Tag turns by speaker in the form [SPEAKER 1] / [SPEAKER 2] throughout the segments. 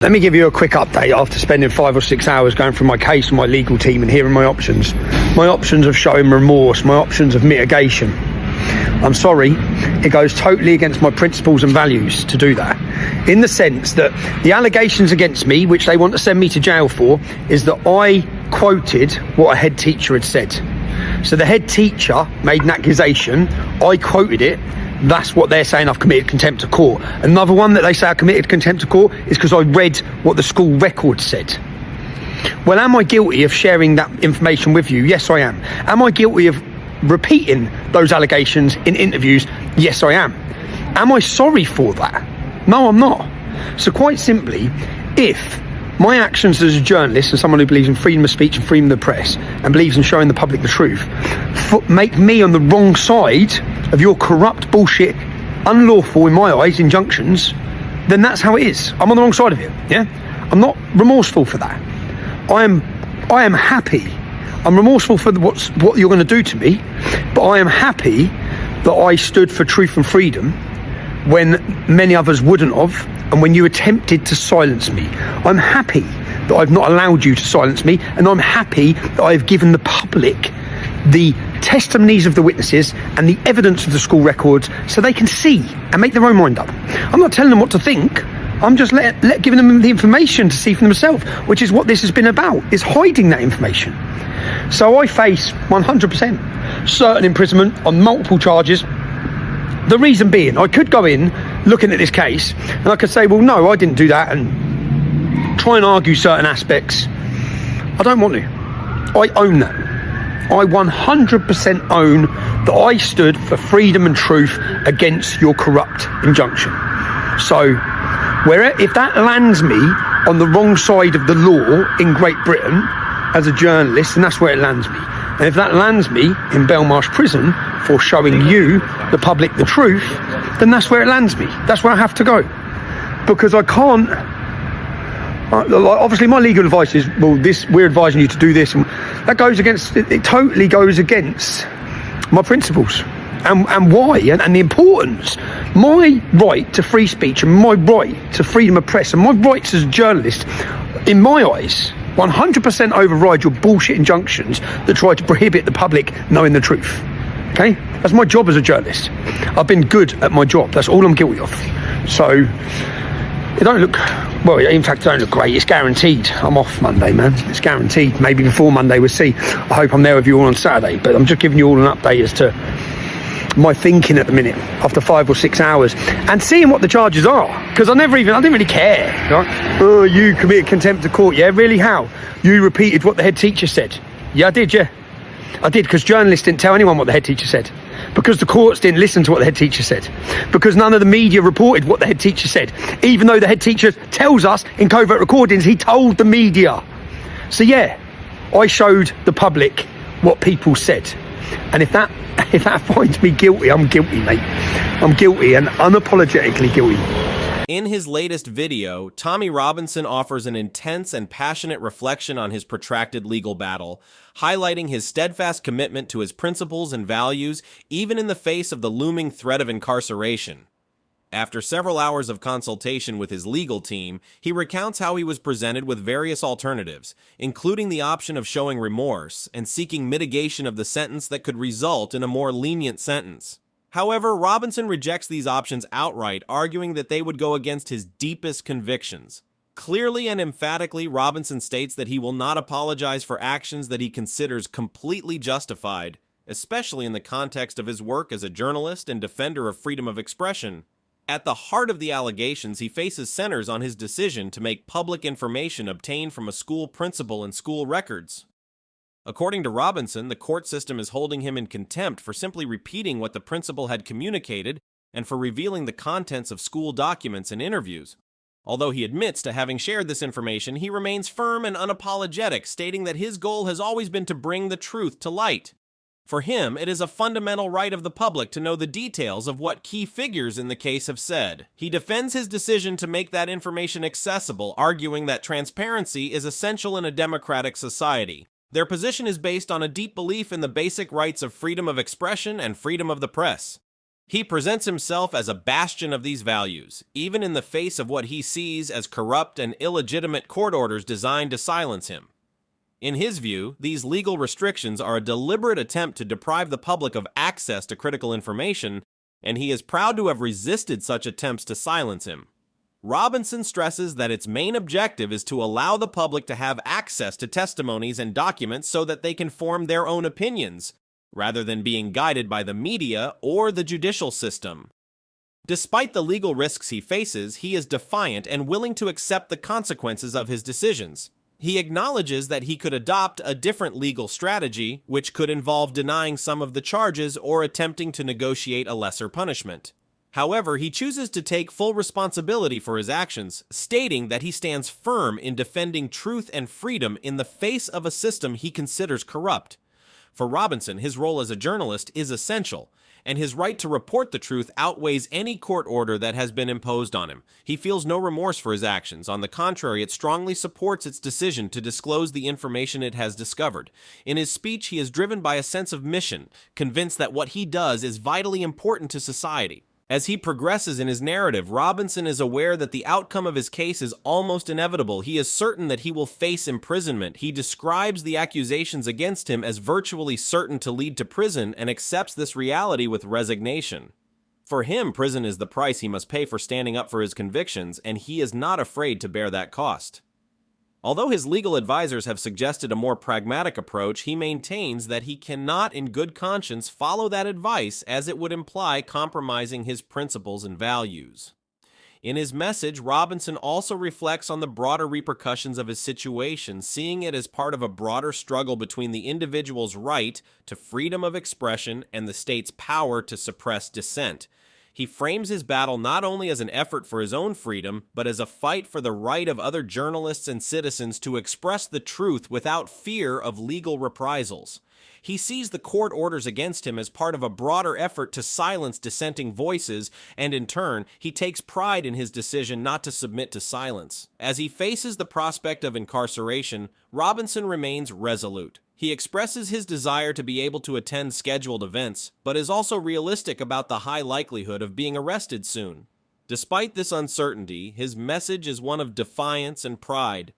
[SPEAKER 1] Let me give you a quick update after spending 5 or 6 hours going through my case with my legal team and hearing my options. My options of showing remorse, my options of mitigation. I'm sorry, it goes totally against my principles and values to do that. In the sense that the allegations against me, which they want to send me to jail for, is that I quoted what a head teacher had said. So the head teacher made an accusation, I quoted it. That's what they're saying I've committed contempt of court. Another one that they say I committed contempt of court is because I read what the school record said. Well, am I guilty of sharing that information with you? Yes, I am. Am I guilty of repeating those allegations in interviews? Yes, I am. Am I sorry for that? No, I'm not. So quite simply, if my actions as a journalist and someone who believes in freedom of speech and freedom of the press and believes in showing the public the truth make me on the wrong side of your corrupt bullshit, unlawful in my eyes, injunctions, then that's how it is. I'm on the wrong side of it, yeah? I'm not remorseful for that. I am happy. I'm remorseful for what you're going to do to me, but I am happy that I stood for truth and freedom when many others wouldn't have, and when you attempted to silence me. I'm happy that I've not allowed you to silence me, and I'm happy that I've given the public the testimonies of the witnesses and the evidence of the school records so they can see and make their own mind up. I'm not telling them what to think. I'm just giving them the information to see for themselves, which is what this has been about, is hiding that information. So I face 100% certain imprisonment on multiple charges. The reason being, I could go in looking at this case and I could say, well, no, I didn't do that, and try and argue certain aspects. I don't want to. I own that. I 100% own that I stood for freedom and truth against your corrupt injunction. So, if that lands me on the wrong side of the law in Great Britain as a journalist, then that's where it lands me. And if that lands me in Belmarsh Prison for showing you, the public, the truth, then that's where it lands me. That's where I have to go. Because I can't... obviously my legal advice is, well, we're advising you to do this, and that goes against, it totally goes against my principles and why, and the importance. My right to free speech and my right to freedom of press and my rights as a journalist, in my eyes, 100% override your bullshit injunctions that try to prohibit the public knowing the truth. Okay? That's my job as a journalist. I've been good at my job. That's all I'm guilty of. So it don't look, well, in fact, it don't look great. It's guaranteed. I'm off Monday, man. It's guaranteed. Maybe before Monday, we'll see. I hope I'm there with you all on Saturday. But I'm just giving you all an update as to my thinking at the minute after 5 or 6 hours and seeing what the charges are. Because I didn't really care. Right? Oh, you committed contempt of court. Yeah, really? How? You repeated what the head teacher said. Yeah, I did, yeah. I did, because journalists didn't tell anyone what the head teacher said. Because the courts didn't listen to what the head teacher said. Because none of the media reported what the head teacher said. Even though the head teacher tells us in covert recordings, he told the media. So yeah, I showed the public what people said. And if that finds me guilty, I'm guilty, mate. I'm guilty and unapologetically guilty.
[SPEAKER 2] In his latest video, Tommy Robinson offers an intense and passionate reflection on his protracted legal battle, highlighting his steadfast commitment to his principles and values, even in the face of the looming threat of incarceration. After several hours of consultation with his legal team, he recounts how he was presented with various alternatives, including the option of showing remorse and seeking mitigation of the sentence that could result in a more lenient sentence. However, Robinson rejects these options outright, arguing that they would go against his deepest convictions. Clearly and emphatically, Robinson states that he will not apologize for actions that he considers completely justified, especially in the context of his work as a journalist and defender of freedom of expression. At the heart of the allegations he faces centers on his decision to make public information obtained from a school principal and school records. According to Robinson, the court system is holding him in contempt for simply repeating what the principal had communicated and for revealing the contents of school documents and interviews. Although he admits to having shared this information, he remains firm and unapologetic, stating that his goal has always been to bring the truth to light. For him, it is a fundamental right of the public to know the details of what key figures in the case have said. He defends his decision to make that information accessible, arguing that transparency is essential in a democratic society. Their position is based on a deep belief in the basic rights of freedom of expression and freedom of the press. He presents himself as a bastion of these values, even in the face of what he sees as corrupt and illegitimate court orders designed to silence him. In his view, these legal restrictions are a deliberate attempt to deprive the public of access to critical information, and he is proud to have resisted such attempts to silence him. Robinson stresses that its main objective is to allow the public to have access to testimonies and documents so that they can form their own opinions, rather than being guided by the media or the judicial system. Despite the legal risks he faces, he is defiant and willing to accept the consequences of his decisions. He acknowledges that he could adopt a different legal strategy, which could involve denying some of the charges or attempting to negotiate a lesser punishment. However, he chooses to take full responsibility for his actions, stating that he stands firm in defending truth and freedom in the face of a system he considers corrupt. For Robinson, his role as a journalist is essential, and his right to report the truth outweighs any court order that has been imposed on him. He feels no remorse for his actions. On the contrary, it strongly supports its decision to disclose the information it has discovered. In his speech, he is driven by a sense of mission, convinced that what he does is vitally important to society. As he progresses in his narrative, Robinson is aware that the outcome of his case is almost inevitable. He is certain that he will face imprisonment. He describes the accusations against him as virtually certain to lead to prison and accepts this reality with resignation. For him, prison is the price he must pay for standing up for his convictions, and he is not afraid to bear that cost. Although his legal advisors have suggested a more pragmatic approach, he maintains that he cannot in good conscience follow that advice, as it would imply compromising his principles and values. In his message, Robinson also reflects on the broader repercussions of his situation, seeing it as part of a broader struggle between the individual's right to freedom of expression and the state's power to suppress dissent. He frames his battle not only as an effort for his own freedom, but as a fight for the right of other journalists and citizens to express the truth without fear of legal reprisals. He sees the court orders against him as part of a broader effort to silence dissenting voices, and in turn, he takes pride in his decision not to submit to silence. As he faces the prospect of incarceration, Robinson remains resolute. He expresses his desire to be able to attend scheduled events, but is also realistic about the high likelihood of being arrested soon. Despite this uncertainty, his message is one of defiance and pride.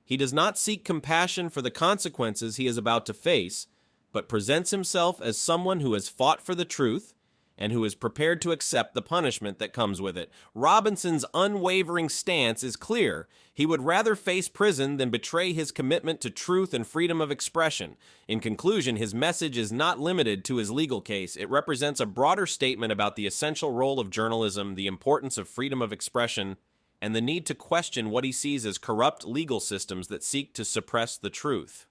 [SPEAKER 2] He does not seek compassion for the consequences he is about to face, but presents himself as someone who has fought for the truth and who is prepared to accept the punishment that comes with it. Robinson's unwavering stance is clear. He would rather face prison than betray his commitment to truth and freedom of expression. In conclusion, his message is not limited to his legal case. It represents a broader statement about the essential role of journalism, the importance of freedom of expression, and the need to question what he sees as corrupt legal systems that seek to suppress the truth.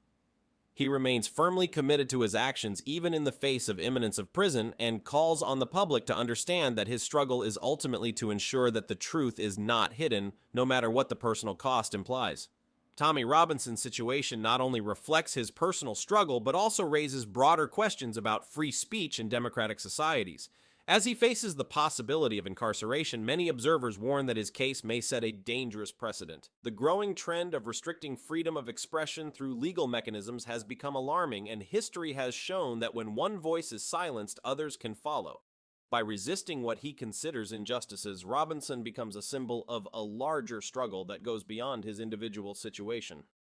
[SPEAKER 2] He remains firmly committed to his actions even in the face of imminence of prison, and calls on the public to understand that his struggle is ultimately to ensure that the truth is not hidden, no matter what the personal cost implies. Tommy Robinson's situation not only reflects his personal struggle, but also raises broader questions about free speech in democratic societies. As he faces the possibility of incarceration, many observers warn that his case may set a dangerous precedent. The growing trend of restricting freedom of expression through legal mechanisms has become alarming, and history has shown that when one voice is silenced, others can follow. By resisting what he considers injustices, Robinson becomes a symbol of a larger struggle that goes beyond his individual situation.